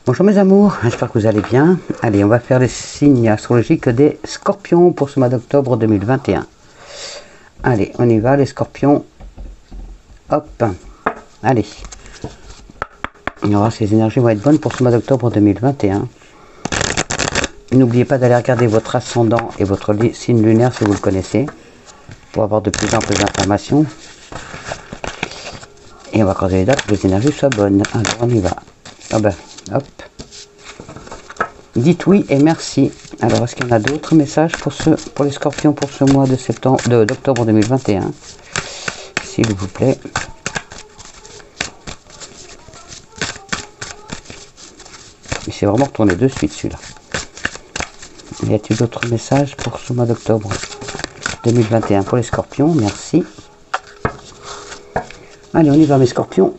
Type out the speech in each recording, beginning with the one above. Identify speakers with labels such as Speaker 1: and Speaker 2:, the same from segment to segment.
Speaker 1: Bonjour mes amours, j'espère que vous allez bien. Allez, on va faire les signes astrologiques des scorpions pour ce mois d'octobre 2021. Allez, on y va les scorpions. Hop, allez. On verra si les énergies vont être bonnes pour ce mois d'octobre 2021. N'oubliez pas d'aller regarder votre ascendant et votre signe lunaire si vous le connaissez, pour avoir de plus amples informations. Et on va croiser les dates pour que les énergies soient bonnes. Alors on y va. Ah ben, hop. Dites oui et merci. Alors, est-ce qu'il y en a d'autres messages pour les scorpions pour ce mois d'octobre 2021? S'il vous plaît. Il s'est vraiment retourné de suite celui-là. Y a-t-il d'autres messages pour ce mois d'octobre 2021 pour les scorpions? Merci. Allez, on y va mes scorpions.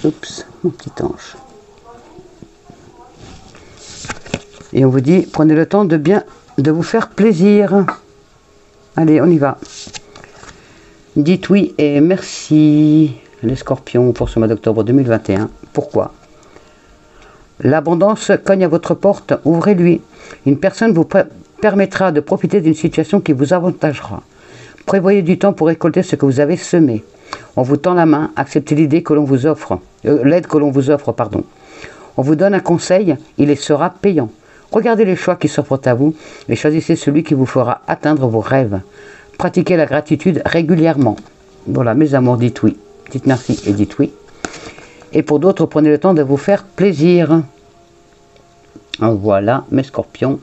Speaker 1: Oups, mon petit ange. Et on vous dit, prenez le temps de vous faire plaisir. Allez, on y va. Dites oui et merci, les scorpions, pour ce mois d'octobre 2021. Pourquoi? L'abondance cogne à votre porte, ouvrez-lui. Une personne vous permettra de profiter d'une situation qui vous avantagera. Prévoyez du temps pour récolter ce que vous avez semé. On vous tend la main, acceptez l'idée que l'on vous offre, l'aide que l'on vous offre, pardon. On vous donne un conseil, il sera payant. Regardez les choix qui s'offrent à vous et choisissez celui qui vous fera atteindre vos rêves. Pratiquez la gratitude régulièrement. Voilà, mes amours, dites oui. Dites merci et dites oui. Et pour d'autres, prenez le temps de vous faire plaisir. Voilà, mes scorpions.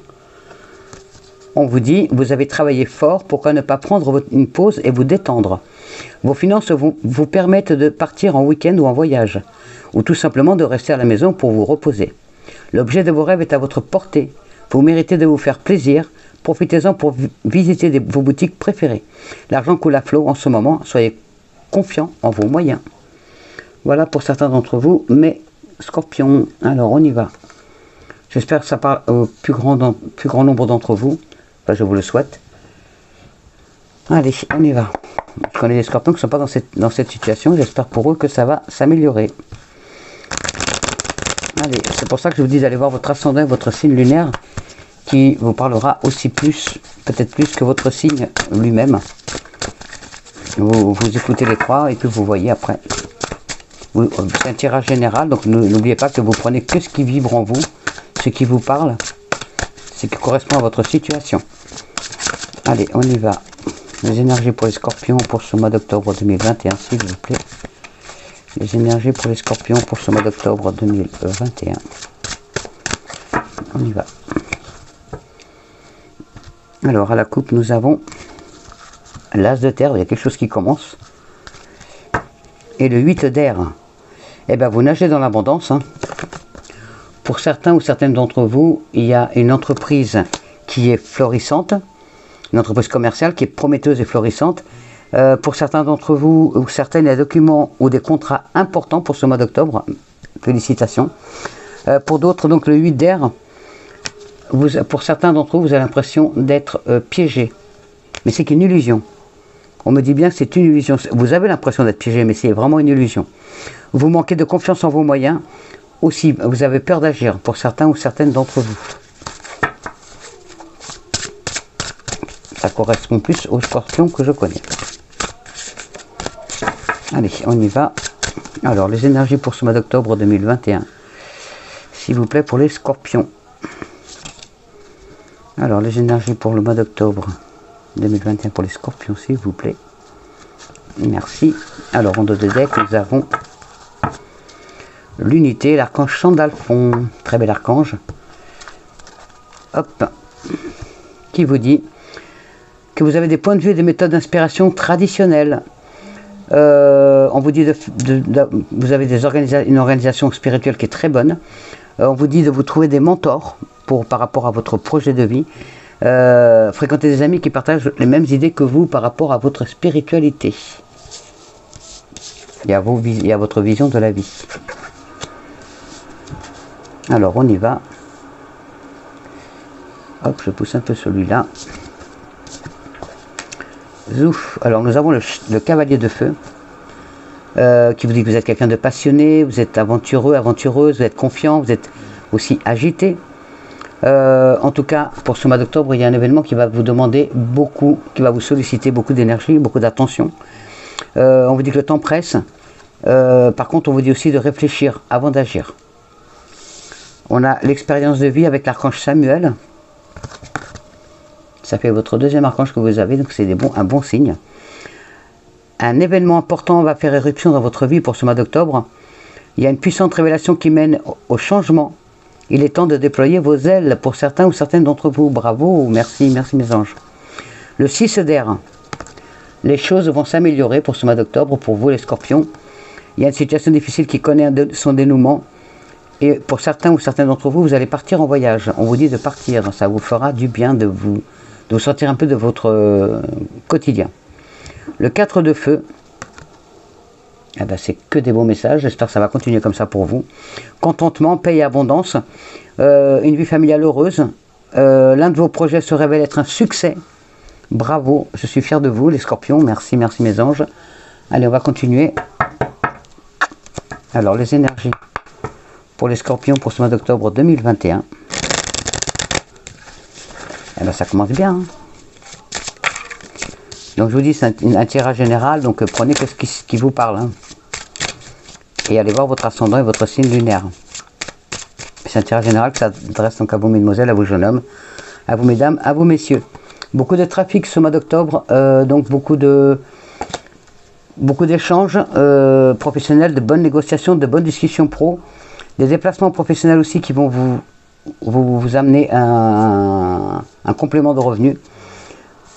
Speaker 1: On vous dit, vous avez travaillé fort, pourquoi ne pas prendre une pause et vous détendre? Vos finances vous permettent de partir en week-end ou en voyage, ou tout simplement de rester à la maison pour vous reposer. L'objet de vos rêves est à votre portée. Vous méritez de vous faire plaisir. Profitez-en pour visiter vos boutiques préférées. L'argent coule à flot en ce moment. Soyez confiants en vos moyens. Voilà pour certains d'entre vous, mes scorpions. Alors, on y va. J'espère que ça parle au plus grand nombre d'entre vous. Enfin, je vous le souhaite. Allez, on y va. Je connais des scorpions qui ne sont pas dans cette situation. J'espère pour eux que ça va s'améliorer. Allez, c'est pour ça que je vous dis d'aller voir votre ascendant et votre signe lunaire qui vous parlera aussi peut-être plus que votre signe lui-même. Vous écoutez les trois et puis vous voyez après. C'est un tirage général, donc n'oubliez pas que vous prenez que ce qui vibre en vous, ce qui vous parle, ce qui correspond à votre situation. Allez, on y va. Les énergies pour les scorpions pour ce mois d'octobre 2021, s'il vous plaît. Les énergies pour les scorpions pour ce mois d'octobre 2021. On y va. Alors, à la coupe, nous avons l'as de terre, il y a quelque chose qui commence. Et le 8 d'air. Eh bien, vous nagez dans l'abondance. Hein. Pour certains ou certaines d'entre vous, il y a une entreprise qui est florissante, une entreprise commerciale qui est prometteuse et florissante. Pour certains d'entre vous ou certaines, il y a des documents ou des contrats importants pour ce mois d'octobre. Félicitations. Pour d'autres, donc le 8 d'air, pour certains d'entre vous, vous avez l'impression d'être piégé. Mais c'est qu'une illusion. On me dit bien que c'est une illusion. Vous avez l'impression d'être piégé, mais c'est vraiment une illusion. Vous manquez de confiance en vos moyens. Aussi, vous avez peur d'agir pour certains ou certaines d'entre vous. Ça correspond plus aux scorpions que je connais. Allez, on y va. Alors, les énergies pour ce mois d'octobre 2021. S'il vous plaît, pour les scorpions. Alors, les énergies pour le mois d'octobre 2021 pour les scorpions, s'il vous plaît. Merci. Alors, en dos de deck, nous avons l'unité, l'archange Sandalphon. Très bel archange. Hop. Qui vous dit que vous avez des points de vue et des méthodes d'inspiration traditionnelles. On vous dit vous avez une organisation spirituelle qui est très bonne. On vous dit de vous trouver des mentors par rapport à votre projet de vie. Fréquenter des amis qui partagent les mêmes idées que vous par rapport à votre spiritualité. Et à votre vision de la vie. Alors on y va. Hop, je pousse un peu celui-là. Zouf. Alors nous avons le cavalier de feu. qui vous dit que vous êtes quelqu'un de passionné, vous êtes aventureux, aventureuse, vous êtes confiant, vous êtes aussi agité. En tout cas, pour ce mois d'octobre, il y a un événement qui va vous demander beaucoup, qui va vous solliciter beaucoup d'énergie, beaucoup d'attention. On vous dit que le temps presse. Par contre, on vous dit aussi de réfléchir avant d'agir. On a l'expérience de vie avec l'archange Samuel. Ça fait votre deuxième archange que vous avez, donc c'est un bon signe. Un événement important va faire éruption dans votre vie pour ce mois d'octobre. Il y a une puissante révélation qui mène au changement. Il est temps de déployer vos ailes pour certains ou certaines d'entre vous. Bravo, merci, merci mes anges. Le 6 d'air. Les choses vont s'améliorer pour ce mois d'octobre, pour vous les scorpions. Il y a une situation difficile qui connaît son dénouement. Et pour certains ou certaines d'entre vous, vous allez partir en voyage. On vous dit de partir. Ça vous fera du bien de vous sortir un peu de votre quotidien. Le 4 de feu. Eh ben, c'est que des beaux messages. J'espère que ça va continuer comme ça pour vous. Contentement, paix et abondance. Une vie familiale heureuse. L'un de vos projets se révèle être un succès. Bravo, je suis fier de vous les scorpions. Merci, merci mes anges. Allez, on va continuer. Alors, les énergies pour les scorpions pour ce mois d'octobre 2021. Eh ben, ça commence bien. Hein. Donc, je vous dis, c'est un tirage général. Donc, prenez ce qui vous parle. Hein. Et allez voir votre ascendant et votre signe lunaire. C'est un tirage général qui s'adresse donc à vous, mesdemoiselles, à vous, jeunes hommes, à vous, mesdames, à vous, messieurs. Beaucoup de trafic ce mois d'octobre. Donc, beaucoup d'échanges professionnels, de bonnes négociations, de bonnes discussions pro, des déplacements professionnels aussi qui vont vous amener un complément de revenus.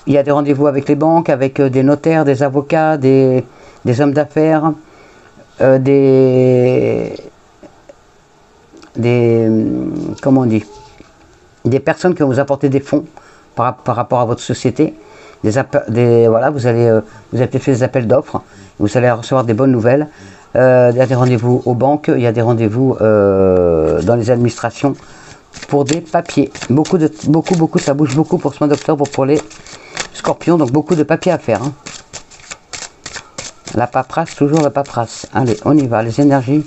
Speaker 1: Il y a des rendez-vous avec les banques, avec des notaires, des avocats, des hommes d'affaires, comment on dit, des personnes qui vont vous apporter des fonds par rapport à votre société. Voilà, vous avez peut-être fait des appels d'offres, vous allez recevoir des bonnes nouvelles. Il y a des rendez-vous aux banques, il y a des rendez-vous dans les administrations pour des papiers. Beaucoup, ça bouge beaucoup pour ce mois d'octobre pour les scorpions, donc beaucoup de papiers à faire. Hein. La paperasse, toujours la paperasse. Allez, on y va. Les énergies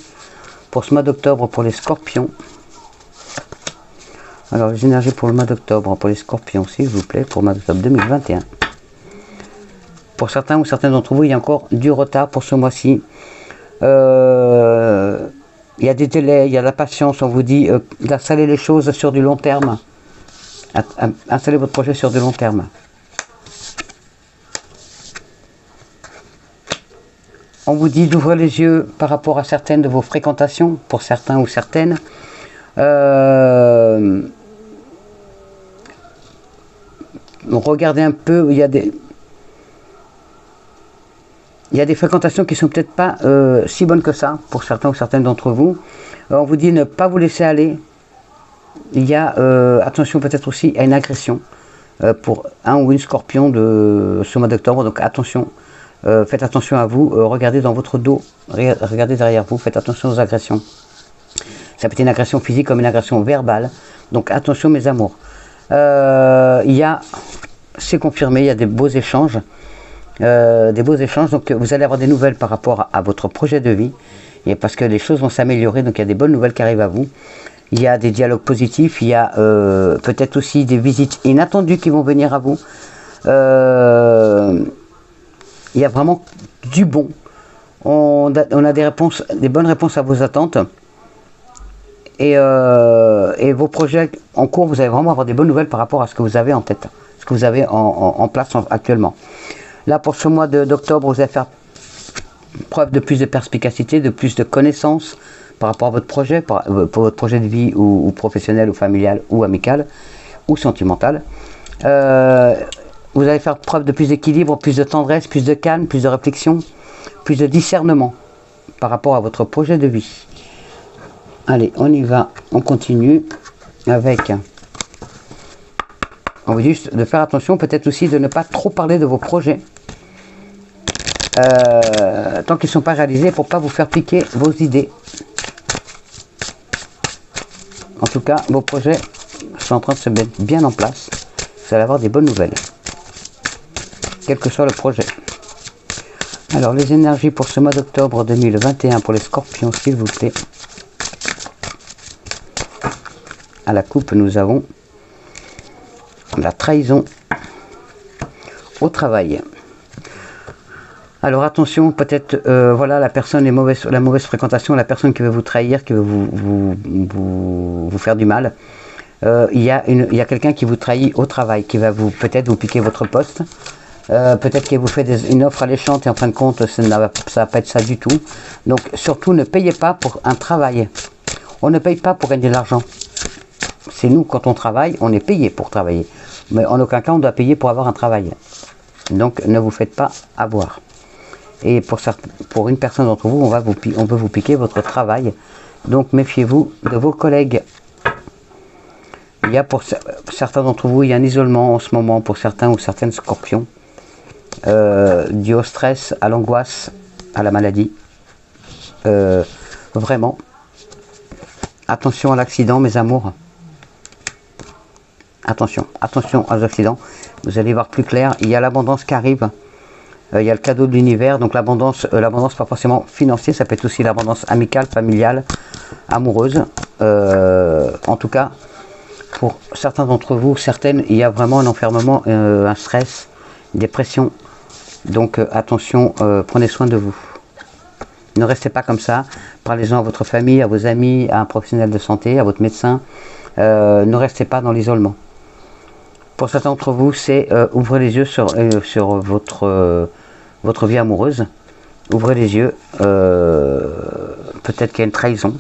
Speaker 1: pour ce mois d'octobre pour les scorpions. Alors, les énergies pour le mois d'octobre pour les scorpions, s'il vous plaît, pour le mois d'octobre 2021. Pour certains ou certaines d'entre vous, il y a encore du retard pour ce mois-ci. Il y a des délais, il y a la patience. On vous dit d'installer les choses sur du long terme. Installez votre projet sur du long terme. On vous dit d'ouvrir les yeux par rapport à certaines de vos fréquentations, pour certains ou certaines. Regardez un peu, il y a des fréquentations qui ne sont peut-être pas si bonnes que ça, pour certains ou certaines d'entre vous. On vous dit ne pas vous laisser aller. Il y a, attention peut-être aussi à une agression pour un ou une scorpion de ce mois d'octobre, donc attention. Faites attention à vous, regardez dans votre dos, regardez derrière vous, faites attention aux agressions. Ça peut être une agression physique comme une agression verbale, donc attention mes amours. C'est confirmé, il y a des beaux échanges, donc vous allez avoir des nouvelles par rapport à votre projet de vie, et parce que les choses vont s'améliorer, donc il y a des bonnes nouvelles qui arrivent à vous. Il y a des dialogues positifs, il y a peut-être aussi des visites inattendues qui vont venir à vous. Il y a vraiment du bon. On a des bonnes réponses à vos attentes. Et vos projets en cours, vous allez vraiment avoir des bonnes nouvelles par rapport à ce que vous avez en tête, ce que vous avez en place actuellement. Là, pour ce mois d'octobre, vous allez faire preuve de plus de perspicacité, de plus de connaissances par rapport à votre projet, pour votre projet de vie ou professionnel ou familial ou amical ou sentimental. Vous allez faire preuve de plus d'équilibre, plus de tendresse, plus de calme, plus de réflexion, plus de discernement par rapport à votre projet de vie. Allez, on y va, on continue avec... On vous dit juste de faire attention, peut-être aussi de ne pas trop parler de vos projets. Tant qu'ils ne sont pas réalisés, pour ne pas vous faire piquer vos idées. En tout cas, vos projets sont en train de se mettre bien en place. Vous allez avoir des bonnes nouvelles. Quel que soit le projet. Allez, Alors, les énergies pour ce mois d'octobre 2021 pour les scorpions, s'il vous plaît. À la coupe, nous avons la trahison au travail. Alors attention, peut-être, voilà, la personne est mauvaise, la mauvaise fréquentation, la personne qui veut vous trahir, qui veut vous faire du mal. Il y a quelqu'un qui vous trahit au travail, qui va peut-être vous piquer votre poste. Peut-être qu'il vous fait une offre alléchante et en fin de compte, ça ne va pas être ça du tout. Donc surtout, ne payez pas pour un travail. On ne paye pas pour gagner de l'argent. C'est nous, quand on travaille, on est payé pour travailler. Mais en aucun cas, on doit payer pour avoir un travail. Donc ne vous faites pas avoir. Et pour une personne d'entre vous, on peut vous piquer votre travail. Donc méfiez-vous de vos collègues. Il y a pour certains d'entre vous, il y a un isolement en ce moment pour certains ou certaines scorpions. Dû au stress, à l'angoisse, à la maladie. Vraiment. Attention à l'accident, mes amours. Attention aux accidents. Vous allez voir plus clair. Il y a l'abondance qui arrive. Il y a le cadeau de l'univers. Donc l'abondance pas forcément financière. Ça peut être aussi l'abondance amicale, familiale, amoureuse. En tout cas, pour certains d'entre vous, certaines, il y a vraiment un enfermement, un stress, une dépression. Donc attention, prenez soin de vous. Ne restez pas comme ça. Parlez-en à votre famille, à vos amis, à un professionnel de santé, à votre médecin. Ne restez pas dans l'isolement. Pour certains d'entre vous, c'est ouvrez les yeux sur votre vie amoureuse. Ouvrez les yeux. Peut-être qu'il y a une trahison.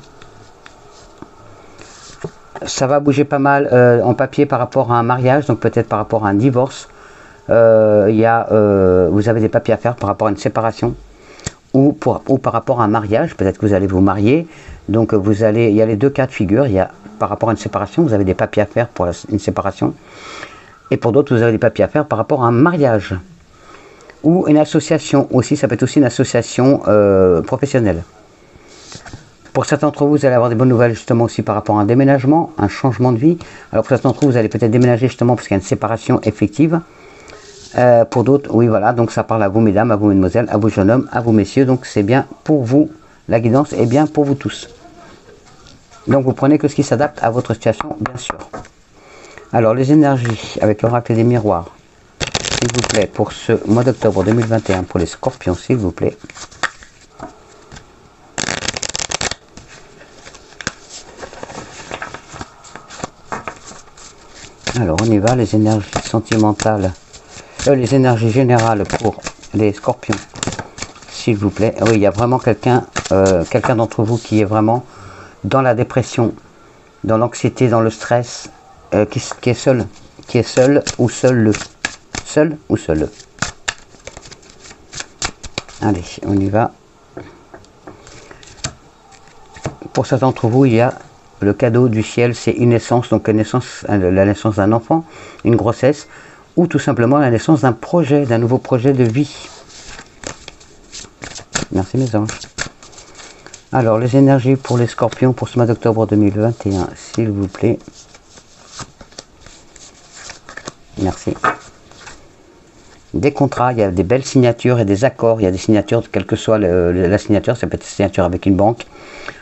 Speaker 1: Ça va bouger pas mal en papier par rapport à un mariage, donc peut-être par rapport à un divorce. Vous avez des papiers à faire par rapport à une séparation ou par rapport à un mariage. Peut-être que vous allez vous marier. Donc il y a les deux cas de figure. Il y a par rapport à une séparation, vous avez des papiers à faire pour une séparation. Et pour d'autres, vous avez des papiers à faire par rapport à un mariage. Ou une association aussi, ça peut être aussi une association professionnelle. Pour certains d'entre vous, vous allez avoir des bonnes nouvelles justement aussi par rapport à un déménagement, un changement de vie. Alors pour certains d'entre vous, vous allez peut-être déménager justement parce qu'il y a une séparation effective. Pour d'autres, oui voilà, donc ça parle à vous mesdames, à vous mesdemoiselles, à vous jeunes hommes, à vous messieurs. Donc c'est bien pour vous, la guidance est bien pour vous tous. Donc vous prenez que ce qui s'adapte à votre situation, bien sûr. Alors les énergies avec l'oracle des miroirs, s'il vous plaît, pour ce mois d'octobre 2021, pour les scorpions, s'il vous plaît. Alors on y va, les énergies sentimentales, les énergies générales pour les scorpions, s'il vous plaît. Oui, il y a vraiment quelqu'un d'entre vous qui est vraiment dans la dépression, dans l'anxiété, dans le stress, qui est seul ou seul. Allez, on y va. Pour certains d'entre vous, il y a le cadeau du ciel, c'est une naissance, donc la naissance d'un enfant, une grossesse, ou tout simplement la naissance d'un projet, d'un nouveau projet de vie. Merci mes anges. Alors, les énergies pour les scorpions pour ce mois d'octobre 2021, s'il vous plaît. Merci. Des contrats, il y a des belles signatures et des accords. Il y a des signatures, quelle que soit la signature, ça peut être une signature avec une banque,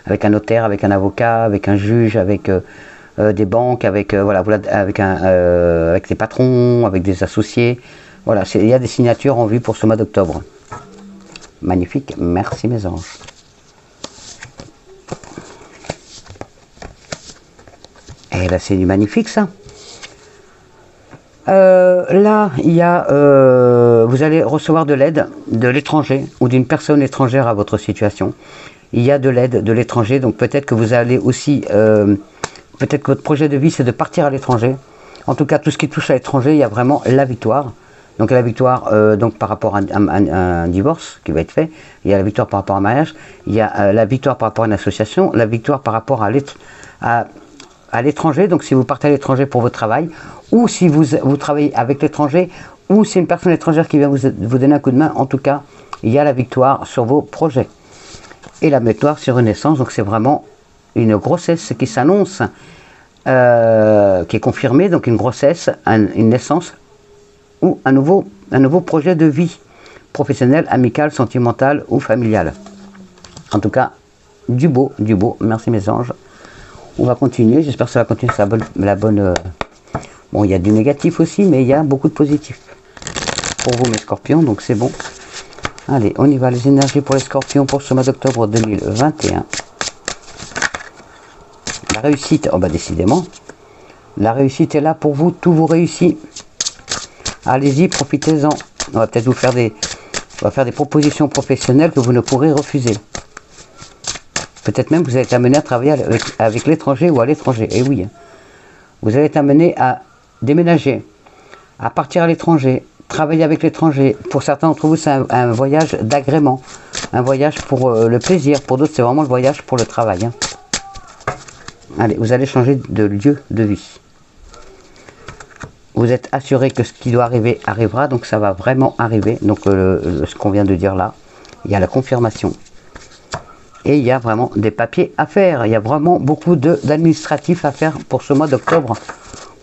Speaker 1: avec un notaire, avec un avocat, avec un juge, avec des banques, avec des patrons, avec des associés. Voilà, il y a des signatures en vue pour ce mois d'octobre. Magnifique, merci mes anges. Et là, c'est du magnifique ça. Là, il y a, vous allez recevoir de l'aide de l'étranger ou d'une personne étrangère à votre situation. Il y a de l'aide de l'étranger, donc peut-être que vous allez aussi, peut-être que votre projet de vie c'est de partir à l'étranger. En tout cas, tout ce qui touche à l'étranger, il y a vraiment la victoire. Donc la victoire donc par rapport à un divorce qui va être fait, il y a la victoire par rapport à un mariage, il y a la victoire par rapport à une association, la victoire par rapport à l'étranger, donc si vous partez à l'étranger pour votre travail, ou si vous travaillez avec l'étranger, ou si une personne étrangère qui vient vous donner un coup de main, en tout cas, il y a la victoire sur vos projets. Et la victoire sur une naissance, donc c'est vraiment une grossesse qui s'annonce, qui est confirmée, donc une grossesse, une naissance, ou un nouveau projet de vie. professionnel, amical, sentimental ou familial. En tout cas, du beau, du beau. Merci mes anges. On va continuer, j'espère que ça va continuer la bonne... Bon, il y a du négatif aussi, mais il y a beaucoup de positif. Pour vous mes scorpions, donc c'est bon. Allez, on y va, les énergies pour les scorpions pour ce mois d'octobre 2021. La réussite, oh bah décidément, la réussite est là pour vous, tout vous réussit. Allez-y, profitez-en. On va peut-être vous faire des propositions professionnelles que vous ne pourrez refuser. Peut-être même que vous allez être amené à travailler avec l'étranger ou à l'étranger. Et oui, vous allez être amené à déménager, à partir à l'étranger, travailler avec l'étranger. Pour certains d'entre vous, c'est un voyage d'agrément, un voyage pour le plaisir. Pour d'autres, c'est vraiment le voyage pour le travail. Hein. Allez, vous allez changer de lieu de vie. Vous êtes assuré que ce qui doit arriver arrivera, donc ça va vraiment arriver. Donc ce qu'on vient de dire là, il y a la confirmation. Et il y a vraiment des papiers à faire. Il y a vraiment beaucoup d'administratifs à faire pour ce mois d'octobre.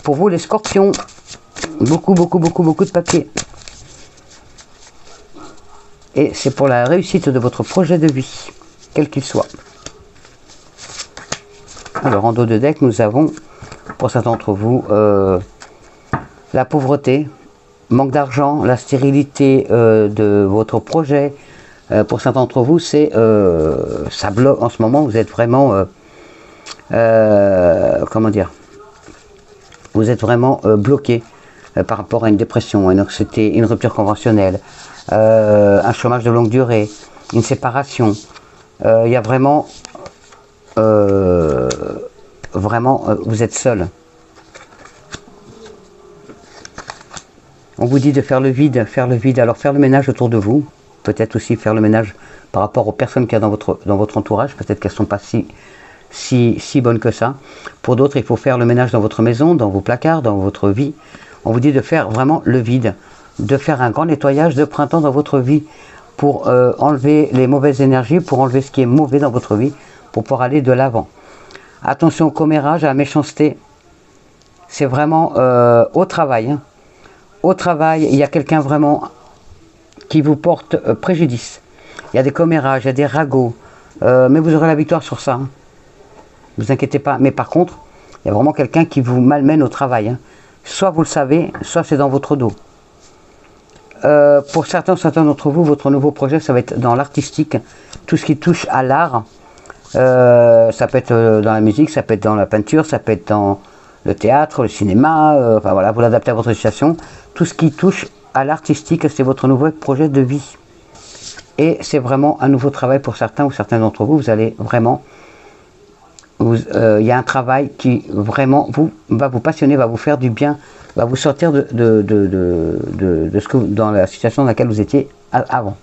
Speaker 1: Pour vous les scorpions, beaucoup de papiers. Et c'est pour la réussite de votre projet de vie, quel qu'il soit. Alors en dos de deck, nous avons, pour certains d'entre vous, la pauvreté, manque d'argent, la stérilité de votre projet. Pour certains d'entre vous, c'est ça bloque en ce moment. Vous êtes vraiment, comment dire, vous êtes vraiment bloqué par rapport à une dépression, une anxiété, une rupture conventionnelle, un chômage de longue durée, une séparation. Il y a vraiment, vous êtes seul. On vous dit de faire le vide, alors faire le ménage autour de vous, peut-être aussi faire le ménage par rapport aux personnes qu'il y a dans votre entourage, peut-être qu'elles ne sont pas si bonnes que ça. Pour d'autres, il faut faire le ménage dans votre maison, dans vos placards, dans votre vie. On vous dit de faire vraiment le vide, de faire un grand nettoyage de printemps dans votre vie pour enlever les mauvaises énergies, pour enlever ce qui est mauvais dans votre vie, pour pouvoir aller de l'avant. Attention au commérage, à la méchanceté, c'est vraiment au travail. Hein. Au travail, il y a quelqu'un vraiment qui vous porte préjudice. Il y a des commérages, il y a des ragots, mais vous aurez la victoire sur ça. Hein. Ne vous inquiétez pas. Mais par contre, il y a vraiment quelqu'un qui vous malmène au travail. Hein. Soit vous le savez, soit c'est dans votre dos. Pour certains d'entre vous, votre nouveau projet, ça va être dans l'artistique. Tout ce qui touche à l'art. Ça peut être dans la musique, ça peut être dans la peinture, ça peut être dans le théâtre, le cinéma. Enfin voilà, vous l'adaptez à votre situation. Tout ce qui touche à l'artistique, c'est votre nouveau projet de vie. Et c'est vraiment un nouveau travail pour certains ou certains d'entre vous. Vous allez vraiment... Il y a un travail qui vraiment va vous passionner, va vous faire du bien, va vous sortir de ce que, dans la situation dans laquelle vous étiez avant.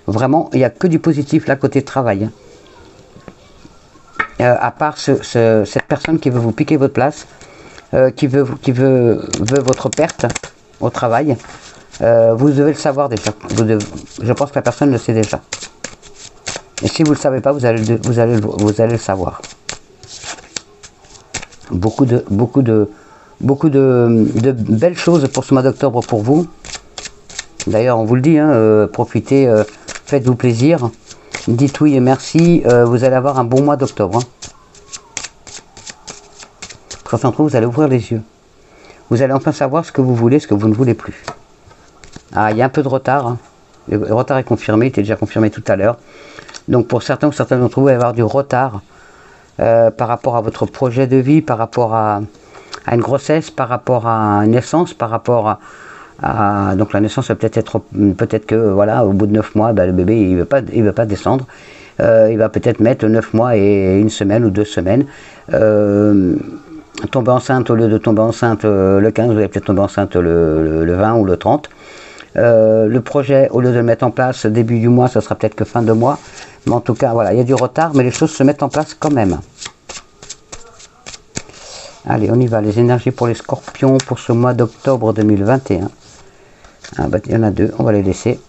Speaker 1: Vraiment, il n'y a que du positif là côté travail. À part cette personne qui veut vous piquer votre place, qui veut votre perte au travail, vous devez le savoir déjà. Je pense que la personne le sait déjà. Et si vous ne le savez pas, vous allez le savoir. Beaucoup de belles choses pour ce mois d'octobre pour vous. D'ailleurs, on vous le dit, hein, profitez, faites-vous plaisir. Dites oui et merci, vous allez avoir un bon mois d'octobre. Hein. Quand d'entre vous allez ouvrir les yeux. Vous allez enfin savoir ce que vous voulez, ce que vous ne voulez plus. Ah, il y a un peu de retard. Hein. Le retard est confirmé, il était déjà confirmé tout à l'heure. Donc pour certains ou certaines d'entre vous, il va y avoir du retard par rapport à votre projet de vie, par rapport à une grossesse, par rapport à une naissance, par rapport à donc la naissance va peut-être que voilà, au bout de 9 mois, bah, le bébé il veut pas descendre. Il va peut-être mettre 9 mois et 1 semaine ou 2 semaines. Tomber enceinte, au lieu de tomber enceinte le 15, vous allez peut-être tomber enceinte le 20 ou le 30. Le projet, au lieu de le mettre en place début du mois, ça sera peut-être que fin de mois. Mais en tout cas, voilà, il y a du retard, mais les choses se mettent en place quand même. Allez, on y va. Les énergies pour les scorpions pour ce mois d'octobre 2021. Ah, bah, il y en a 2, on va les laisser.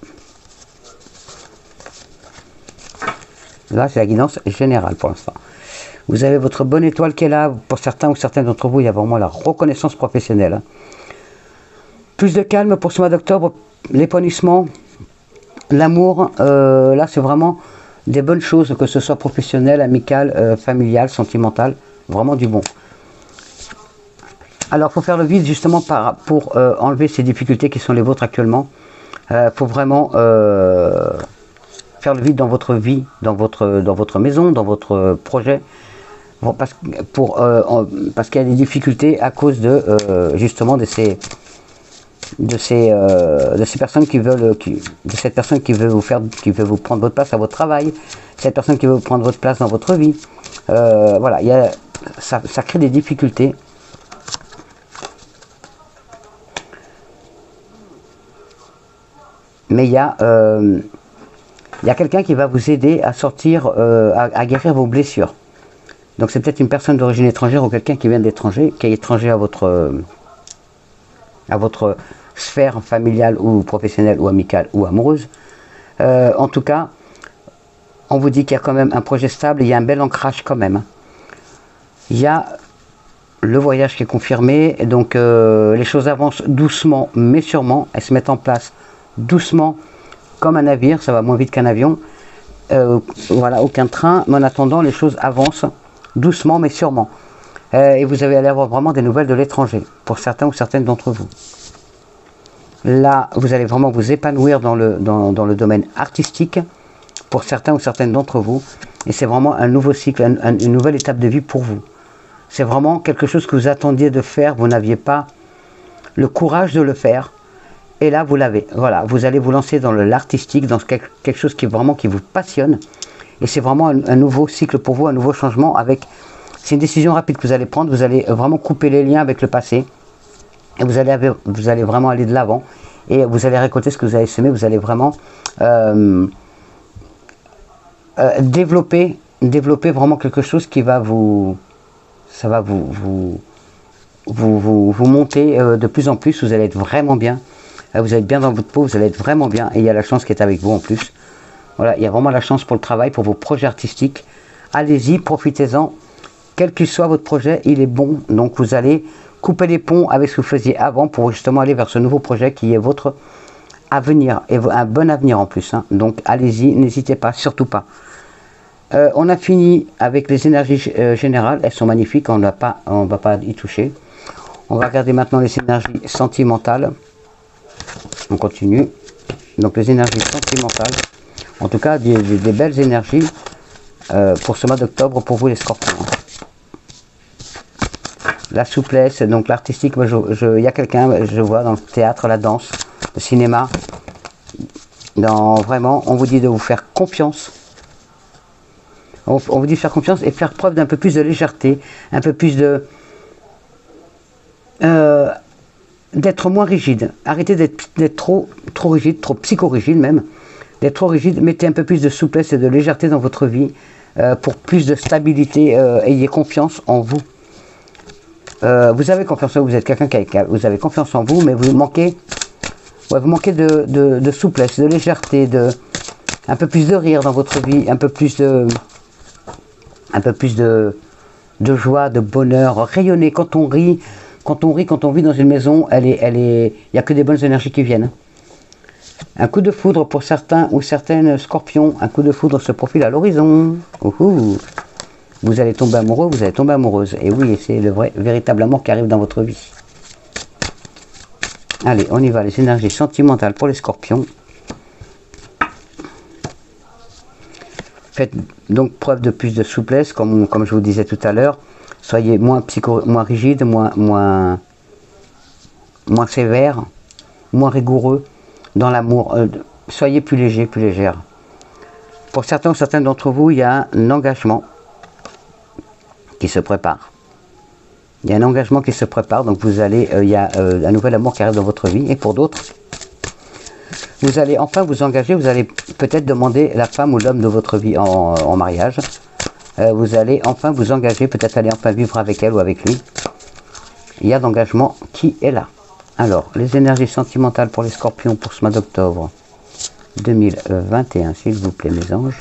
Speaker 1: Là, c'est la guidance générale pour l'instant. Vous avez votre bonne étoile qui est là. Pour certains ou certaines d'entre vous, il y a vraiment la reconnaissance professionnelle. Plus de calme pour ce mois d'octobre, l'épanouissement, L'amour, là c'est vraiment des bonnes choses, que ce soit professionnel, amical, familial, sentimental, vraiment du bon. Alors, il faut faire le vide justement pour enlever ces difficultés qui sont les vôtres actuellement. Il faut vraiment faire le vide dans votre vie, dans votre maison, dans votre projet. Parce qu'il y a des difficultés à cause de justement de ces personnes qui veulent, de cette personne qui veut vous prendre votre place à votre travail, cette personne qui veut vous prendre votre place dans votre vie. Voilà, ça crée des difficultés. Mais il y a quelqu'un qui va vous aider à sortir, à guérir vos blessures. Donc c'est peut-être une personne d'origine étrangère ou quelqu'un qui vient de l'étranger, qui est étranger à votre sphère familiale ou professionnelle ou amicale ou amoureuse. En tout cas, on vous dit qu'il y a quand même un projet stable, il y a un bel ancrage quand même. Il y a le voyage qui est confirmé, et donc les choses avancent doucement mais sûrement, elles se mettent en place doucement comme un navire, ça va moins vite qu'un avion. Voilà, aucun train, mais en attendant les choses avancent doucement mais sûrement. Et vous allez avoir vraiment des nouvelles de l'étranger, pour certains ou certaines d'entre vous. Là, vous allez vraiment vous épanouir dans le domaine artistique, pour certains ou certaines d'entre vous. Et c'est vraiment un nouveau cycle, une nouvelle étape de vie pour vous. C'est vraiment quelque chose que vous attendiez de faire, vous n'aviez pas le courage de le faire. Et là, vous l'avez. Voilà, vous allez vous lancer dans l'artistique, dans quelque chose qui vous passionne. Et c'est vraiment un nouveau cycle pour vous, un nouveau changement. C'est une décision rapide que vous allez prendre. Vous allez vraiment couper les liens avec le passé. Et vous allez vraiment aller de l'avant. Et vous allez récolter ce que vous avez semé. Vous allez vraiment développer vraiment quelque chose qui va vous monter de plus en plus. Vous allez être vraiment bien. Vous allez être bien dans votre peau. Vous allez être vraiment bien. Et il y a la chance qui est avec vous en plus. Voilà, il y a vraiment la chance pour le travail, pour vos projets artistiques. Allez-y, profitez-en. Quel qu'il soit votre projet, il est bon. Donc vous allez couper les ponts avec ce que vous faisiez avant pour justement aller vers ce nouveau projet qui est votre avenir. Et un bon avenir en plus. Hein. Donc allez-y, n'hésitez pas, surtout pas. On a fini avec les énergies générales. Elles sont magnifiques, on ne va pas y toucher. On va regarder maintenant les énergies sentimentales. On continue. Donc les énergies sentimentales. En tout cas, des belles énergies pour ce mois d'octobre, pour vous les scorpions. La souplesse, donc l'artistique, il y a quelqu'un, je vois, dans le théâtre, la danse, le cinéma. Vraiment, on vous dit de vous faire confiance. On vous dit de faire confiance et faire preuve d'un peu plus de légèreté, un peu plus d'être moins rigide. Arrêtez d'être trop rigide, trop psychorigide même. D'être trop rigide, mettez un peu plus de souplesse et de légèreté dans votre vie pour plus de stabilité. Ayez confiance en vous. Vous avez confiance en vous, vous êtes quelqu'un vous avez confiance en vous, mais vous manquez de souplesse, de légèreté, un peu plus de rire dans votre vie, un peu plus de joie, de bonheur, rayonner. Quand on rit, quand on vit dans une maison, il n'y a que des bonnes énergies qui viennent. Un coup de foudre pour certains ou certaines scorpions, un coup de foudre se profile à l'horizon. Vous allez tomber amoureux, vous allez tomber amoureuse. Et oui, c'est le véritable amour qui arrive dans votre vie. Allez, on y va, les énergies sentimentales pour les scorpions. Faites donc preuve de plus de souplesse, comme je vous disais tout à l'heure. Soyez moins rigide, moins sévère, moins rigoureux dans l'amour. Soyez plus léger, plus légère. Pour certains ou certaines d'entre vous, il y a un engagement qui se prépare. Il y a un engagement qui se prépare, donc il y a un nouvel amour qui arrive dans votre vie. Et pour d'autres, vous allez enfin vous engager, vous allez peut-être demander la femme ou l'homme de votre vie en mariage. Vous allez enfin vous engager, peut-être aller enfin vivre avec elle ou avec lui. Il y a d'engagement qui est là. Alors, les énergies sentimentales pour les scorpions pour ce mois d'octobre 2021, s'il vous plaît, mes anges.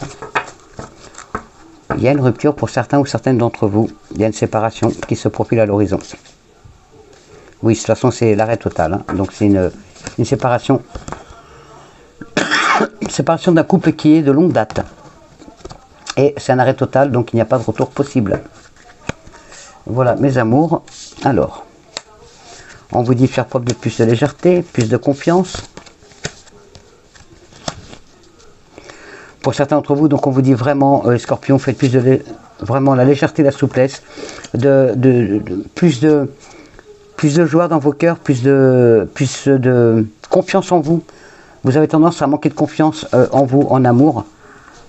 Speaker 1: Il y a une rupture pour certains ou certaines d'entre vous. Il y a une séparation qui se profile à l'horizon. Oui, de toute façon, c'est l'arrêt total. Hein. Donc, c'est une séparation. séparation d'un couple qui est de longue date. Et c'est un arrêt total, donc il n'y a pas de retour possible. Voilà, mes amours. Alors, on vous dit faire preuve de plus de légèreté, plus de confiance. Pour certains d'entre vous, donc on vous dit vraiment, Scorpion, faites plus de vraiment la légèreté, la souplesse, plus de joie dans vos cœurs, plus de confiance en vous. Vous avez tendance à manquer de confiance en vous, en amour.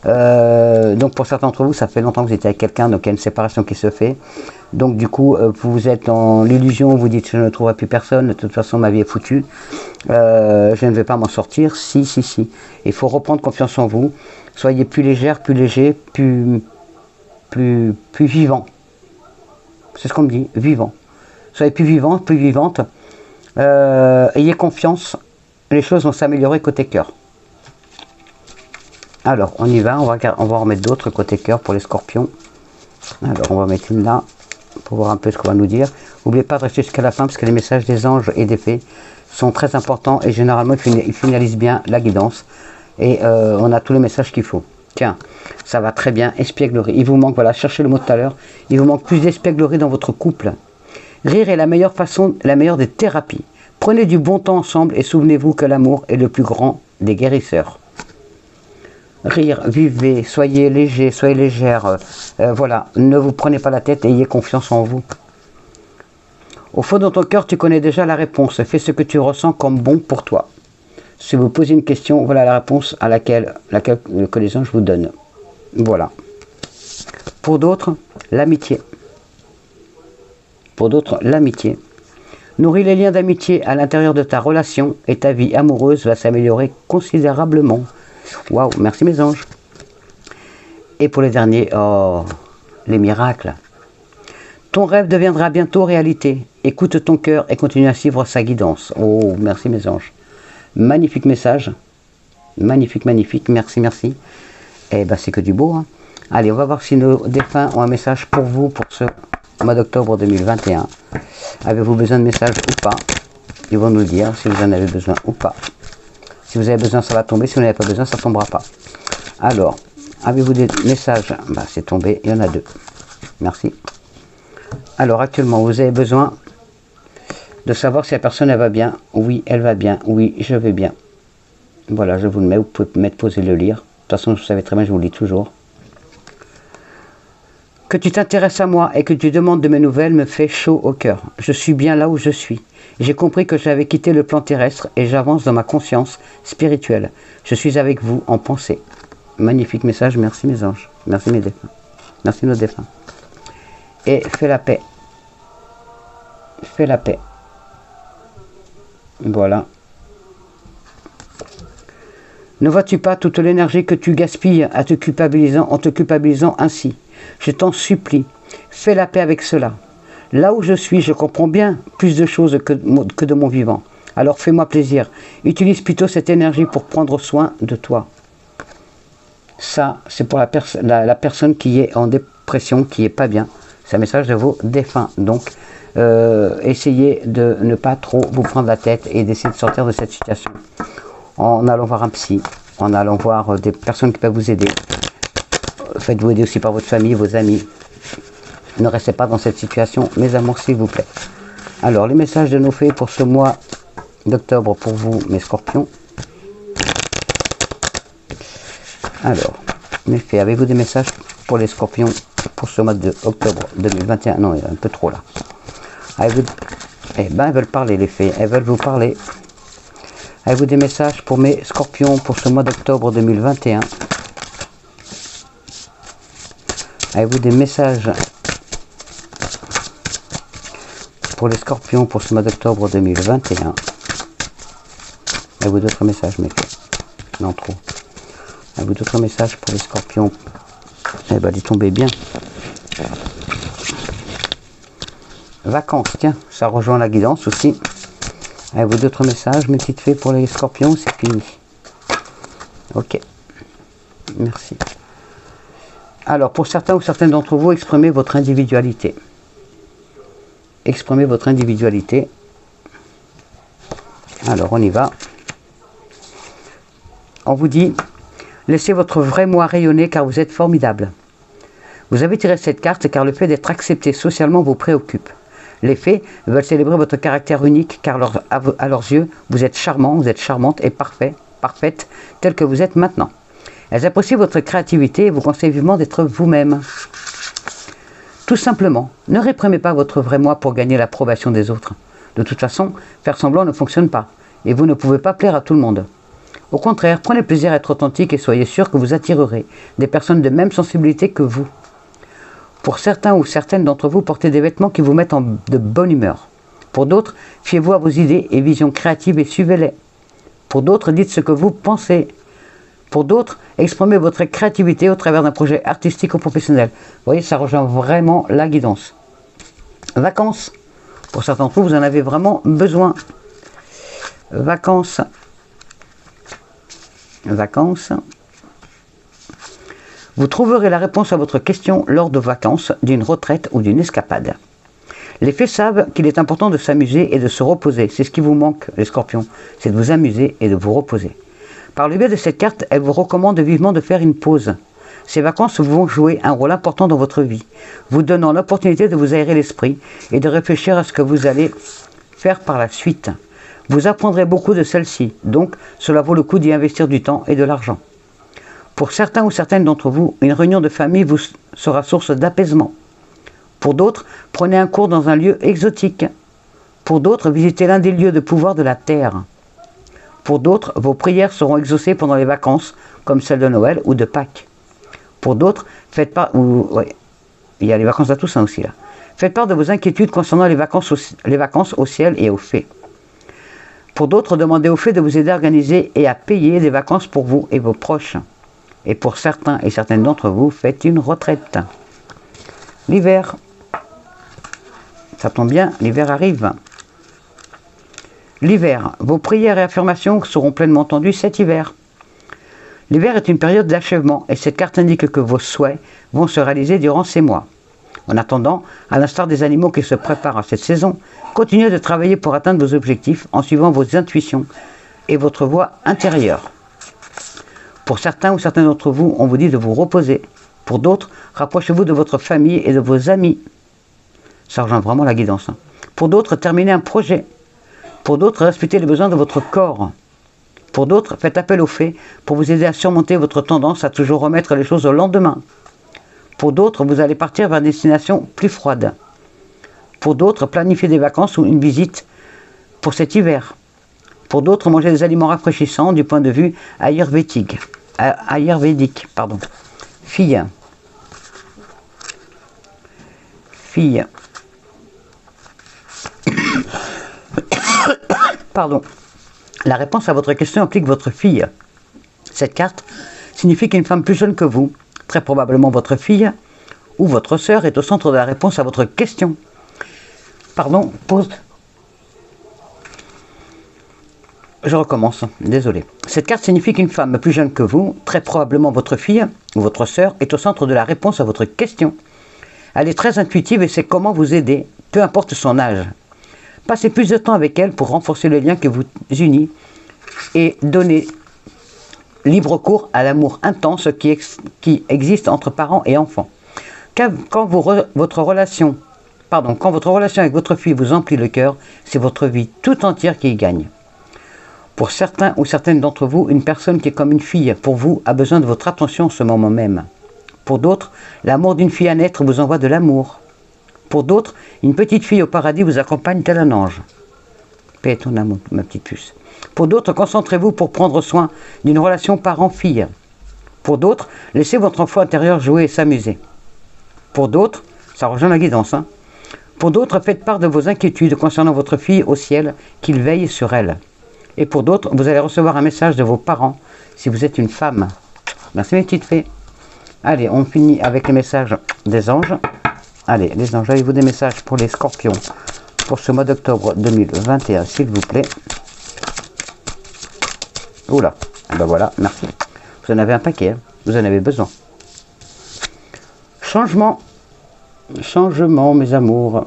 Speaker 1: Donc pour certains d'entre vous, ça fait longtemps que vous étiez avec quelqu'un, donc il y a une séparation qui se fait. Donc du coup, vous êtes dans l'illusion, vous dites je ne trouverai plus personne, de toute façon ma vie est foutue, je ne vais pas m'en sortir. Si. Il faut reprendre confiance en vous. Soyez plus légère, plus léger, plus vivant. C'est ce qu'on me dit, vivant. Soyez plus vivant, plus vivante. Ayez confiance, les choses vont s'améliorer côté cœur. Alors, on y va, on va en remettre d'autres côté cœur pour les scorpions. Alors, on va mettre une là, pour voir un peu ce qu'on va nous dire. N'oubliez pas de rester jusqu'à la fin, parce que les messages des anges et des fées sont très importants, et généralement, ils finalisent bien la guidance. Et on a tous les messages qu'il faut. Tiens, ça va très bien, espièglerie. Il vous manque, voilà, cherchez le mot tout à l'heure, il vous manque plus d'espièglerie dans votre couple. Rire est la meilleure façon, la meilleure des thérapies. Prenez du bon temps ensemble et souvenez-vous que l'amour est le plus grand des guérisseurs. Rire, vivez, soyez léger, soyez légère, voilà, ne vous prenez pas la tête et ayez confiance en vous. Au fond de ton cœur, tu connais déjà la réponse, fais ce que tu ressens comme bon pour toi. Si vous posez une question, voilà la réponse à laquelle que les anges vous donnent. Voilà. Pour d'autres, l'amitié. Pour d'autres, l'amitié. Nourris les liens d'amitié à l'intérieur de ta relation et ta vie amoureuse va s'améliorer considérablement. Waouh, merci mes anges. Et pour les derniers, oh, les miracles. Ton rêve deviendra bientôt réalité. Écoute ton cœur et continue à suivre sa guidance. Oh, merci mes anges. Magnifique message. Magnifique, magnifique. Merci, merci. Et ben c'est que du beau. Hein. Allez, on va voir si nos défunts ont un message pour vous pour ce mois d'octobre 2021. Avez-vous besoin de messages ou pas? Ils vont nous le dire si vous en avez besoin ou pas. Si vous avez besoin, ça va tomber. Si vous n'avez pas besoin, ça ne tombera pas. Alors, avez-vous des messages? Bah, c'est tombé. Il y en a deux. Merci. Alors, actuellement, vous avez besoin de savoir si la personne, elle va bien. Oui, elle va bien. Oui, je vais bien. Voilà, je vous le mets. Vous pouvez mettre pause et le lire. De toute façon, vous savez très bien, je vous le lis toujours. Que tu t'intéresses à moi et que tu demandes de mes nouvelles me fait chaud au cœur. Je suis bien là où je suis. J'ai compris que j'avais quitté le plan terrestre et j'avance dans ma conscience spirituelle. Je suis avec vous en pensée. Magnifique message, merci mes anges. Merci mes défunts. Merci nos défunts. Et fais la paix. Fais la paix. Voilà. Ne vois-tu pas toute l'énergie que tu gaspilles en te culpabilisant ainsi? Je t'en supplie, fais la paix avec cela. Là où je suis, je comprends bien plus de choses que de mon vivant. Alors fais-moi plaisir. Utilise plutôt cette énergie pour prendre soin de toi. Ça, c'est pour la personne qui est en dépression, qui est pas bien. C'est un message de vos défunts. Donc, essayez de ne pas trop vous prendre la tête et d'essayer de sortir de cette situation. En allant voir un psy, en allant voir des personnes qui peuvent vous aider. Faites-vous aider aussi par votre famille, vos amis. Ne restez pas dans cette situation, mes amours, s'il vous plaît. Alors, les messages de nos fées pour ce mois d'octobre pour vous, mes scorpions. Alors, mes fées, avez-vous des messages pour les scorpions pour ce mois d'octobre 2021? Non, il y a un peu trop là. Eh ben, elles veulent parler, les fées. Elles veulent vous parler. Avez-vous des messages pour mes scorpions pour ce mois d'octobre 2021? Avez-vous des messages pour les scorpions pour ce mois d'octobre 2021? Avez-vous d'autres messages, mes filles? Non, trop. Avez-vous d'autres messages pour les scorpions? Eh ben, ils tombaient bien. Vacances, tiens, ça rejoint la guidance aussi. Avez-vous d'autres messages, mes petites fées, pour les scorpions? C'est fini. Ok. Merci. Alors, pour certains ou certaines d'entre vous, exprimez votre individualité. Exprimez votre individualité. Alors, on y va. On vous dit, Laissez votre vrai moi rayonner car vous êtes formidable. Vous avez tiré cette carte car le fait d'être accepté socialement vous préoccupe. Les fées veulent célébrer votre caractère unique car à leurs yeux, vous êtes charmant, vous êtes charmante et parfaite telle que vous êtes maintenant. Elles apprécient votre créativité et vous conseillent vivement d'être vous-même. Tout simplement, ne réprimez pas votre vrai moi pour gagner l'approbation des autres. De toute façon, faire semblant ne fonctionne pas et vous ne pouvez pas plaire à tout le monde. Au contraire, prenez plaisir à être authentique et soyez sûr que vous attirerez des personnes de même sensibilité que vous. Pour certains ou certaines d'entre vous, portez des vêtements qui vous mettent de bonne humeur. Pour d'autres, fiez-vous à vos idées et visions créatives et suivez-les. Pour d'autres, dites ce que vous pensez. Pour d'autres, exprimez votre créativité au travers d'un projet artistique ou professionnel. Vous voyez, ça rejoint vraiment la guidance. Vacances. Pour certains d'entre vous, vous en avez vraiment besoin. Vacances. Vacances. Vous trouverez la réponse à votre question lors de vacances, d'une retraite ou d'une escapade. Les fées savent qu'il est important de s'amuser et de se reposer. C'est ce qui vous manque, les scorpions. C'est de vous amuser et de vous reposer. Par le biais de cette carte, elle vous recommande vivement de faire une pause. Ces vacances vont jouer un rôle important dans votre vie, vous donnant l'opportunité de vous aérer l'esprit et de réfléchir à ce que vous allez faire par la suite. Vous apprendrez beaucoup de celle-ci, donc cela vaut le coup d'y investir du temps et de l'argent. Pour certains ou certaines d'entre vous, une réunion de famille vous sera source d'apaisement. Pour d'autres, prenez un cours dans un lieu exotique. Pour d'autres, visitez l'un des lieux de pouvoir de la Terre. Pour d'autres, vos prières seront exaucées pendant les vacances, comme celles de Noël ou de Pâques. Pour d'autres, faites part... il y a les vacances à Toussaint aussi là. Faites part de vos inquiétudes concernant les vacances au ciel et aux fées. Pour d'autres, demandez aux fées de vous aider à organiser et à payer des vacances pour vous et vos proches. Et pour certains et certaines d'entre vous, faites une retraite. L'hiver. Ça tombe bien, l'hiver arrive. L'hiver. Vos prières et affirmations seront pleinement entendues cet hiver. L'hiver est une période d'achèvement et cette carte indique que vos souhaits vont se réaliser durant ces mois. En attendant, à l'instar des animaux qui se préparent à cette saison, continuez de travailler pour atteindre vos objectifs en suivant vos intuitions et votre voix intérieure. Pour certains ou certains d'entre vous, on vous dit de vous reposer. Pour d'autres, rapprochez-vous de votre famille et de vos amis. Ça rejoint vraiment la guidance. Pour d'autres, terminez un projet. Pour d'autres, respectez les besoins de votre corps. Pour d'autres, faites appel aux fées pour vous aider à surmonter votre tendance à toujours remettre les choses au lendemain. Pour d'autres, vous allez partir vers une destination plus froide. Pour d'autres, planifiez des vacances ou une visite pour cet hiver. Pour d'autres, mangez des aliments rafraîchissants du point de vue ayurvédique. Fille. Pardon. La réponse à votre question implique votre fille. Cette carte signifie qu'une femme plus jeune que vous, très probablement votre fille ou votre sœur, est au centre de la réponse à votre question. Pardon, pause. Je recommence, désolé. Cette carte signifie qu'une femme plus jeune que vous, très probablement votre fille ou votre sœur, est au centre de la réponse à votre question. Elle est très intuitive et sait comment vous aider, peu importe son âge. Passez plus de temps avec elle pour renforcer le lien que vous unit et donner libre cours à l'amour intense qui existe entre parents et enfants. Quand votre relation avec votre fille vous emplit le cœur, c'est votre vie tout entière qui y gagne. Pour certains ou certaines d'entre vous, une personne qui est comme une fille pour vous a besoin de votre attention en ce moment même. Pour d'autres, l'amour d'une fille à naître vous envoie de l'amour. Pour d'autres, une petite fille au paradis vous accompagne tel un ange. Paix ton amour, ma petite puce. Pour d'autres, concentrez-vous pour prendre soin d'une relation parent-fille. Pour d'autres, laissez votre enfant intérieur jouer et s'amuser. Pour d'autres, ça rejoint la guidance, Pour d'autres, faites part de vos inquiétudes concernant votre fille au ciel, qu'il veille sur elle. Et pour d'autres, vous allez recevoir un message de vos parents si vous êtes une femme. Merci mes petites fées. Allez, on finit avec les messages des anges. Allez, les anges, avez-vous des messages pour les scorpions pour ce mois d'octobre 2021, s'il vous plaît. Oula, ben voilà, merci. Vous en avez un paquet, vous en avez besoin. Changement, mes amours.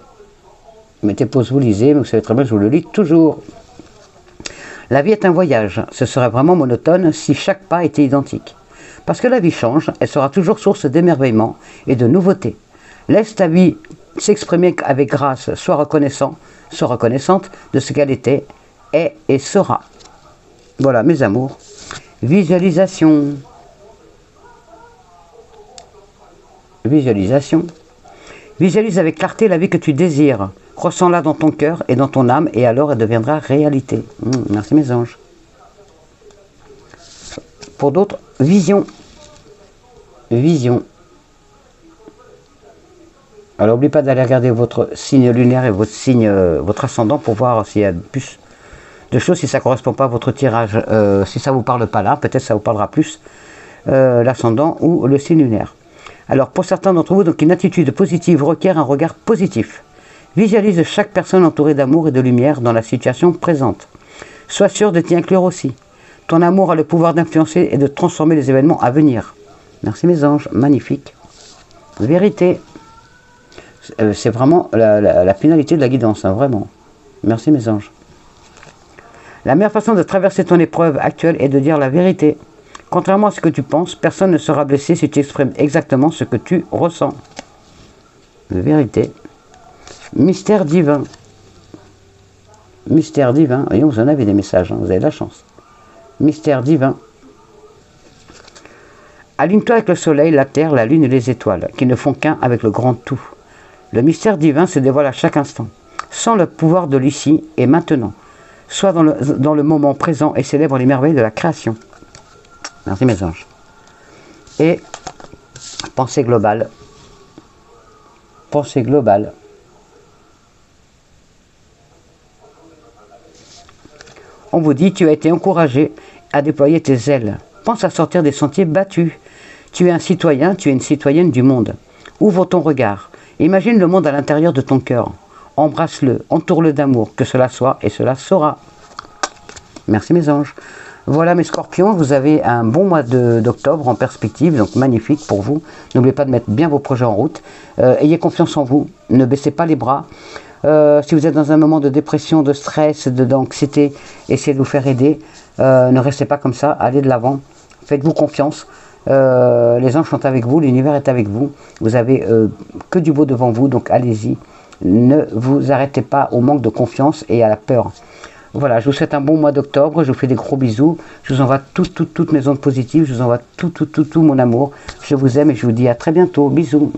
Speaker 1: Mettez pause, vous lisez, mais vous savez très bien, je vous le lis toujours. La vie est un voyage, ce serait vraiment monotone si chaque pas était identique. Parce que la vie change, elle sera toujours source d'émerveillement et de nouveautés. Laisse ta vie s'exprimer avec grâce, sois reconnaissant, sois reconnaissante de ce qu'elle était, est et sera. Voilà mes amours. Visualisation. Visualisation. Visualise avec clarté la vie que tu désires. Ressens-la dans ton cœur et dans ton âme et alors elle deviendra réalité. Merci mes anges. Pour d'autres, vision. Vision. Alors n'oubliez pas d'aller regarder votre signe lunaire et votre signe, votre ascendant pour voir s'il y a plus de choses, si ça ne correspond pas à votre tirage. Si ça ne vous parle pas là, peut-être ça vous parlera plus l'ascendant ou le signe lunaire. Alors pour certains d'entre vous, donc une attitude positive requiert un regard positif. Visualise chaque personne entourée d'amour et de lumière dans la situation présente. Sois sûr de t'y inclure aussi. Ton amour a le pouvoir d'influencer et de transformer les événements à venir. Merci mes anges, magnifique. Vérité. C'est vraiment la finalité de la guidance, hein, vraiment. Merci mes anges. La meilleure façon de traverser ton épreuve actuelle est de dire la vérité. Contrairement à ce que tu penses, personne ne sera blessé si tu exprimes exactement ce que tu ressens. Vérité. Mystère divin. Mystère divin. Voyons, vous en avez des messages, hein, vous avez de la chance. Mystère divin. Aligne-toi avec le soleil, la terre, la lune et les étoiles, qui ne font qu'un avec le grand tout. Le mystère divin se dévoile à chaque instant. Sens le pouvoir de l'ici et maintenant. Sois dans le moment présent et célèbre les merveilles de la création. Merci mes anges. Et pensée globale. Pensée globale. On vous dit, tu as été encouragé à déployer tes ailes. Pense à sortir des sentiers battus. Tu es un citoyen, tu es une citoyenne du monde. Ouvre ton regard. Imagine le monde à l'intérieur de ton cœur. Embrasse-le, entoure-le d'amour, que cela soit et cela sera. Merci mes anges. Voilà mes scorpions, vous avez un bon mois d'octobre en perspective, donc magnifique pour vous. N'oubliez pas de mettre bien vos projets en route. Ayez confiance en vous, ne baissez pas les bras. Si vous êtes dans un moment de dépression, de stress, d'anxiété, essayez de vous faire aider. Ne restez pas comme ça, allez de l'avant. Faites-vous confiance. Les anges sont avec vous, l'univers est avec vous. Vous avez que du beau devant vous, donc allez-y. Ne vous arrêtez pas au manque de confiance et à la peur. Voilà, je vous souhaite un bon mois d'octobre, je vous fais des gros bisous. Je vous envoie toutes mes ondes positives, je vous envoie tout mon amour. Je vous aime et je vous dis à très bientôt. Bisous.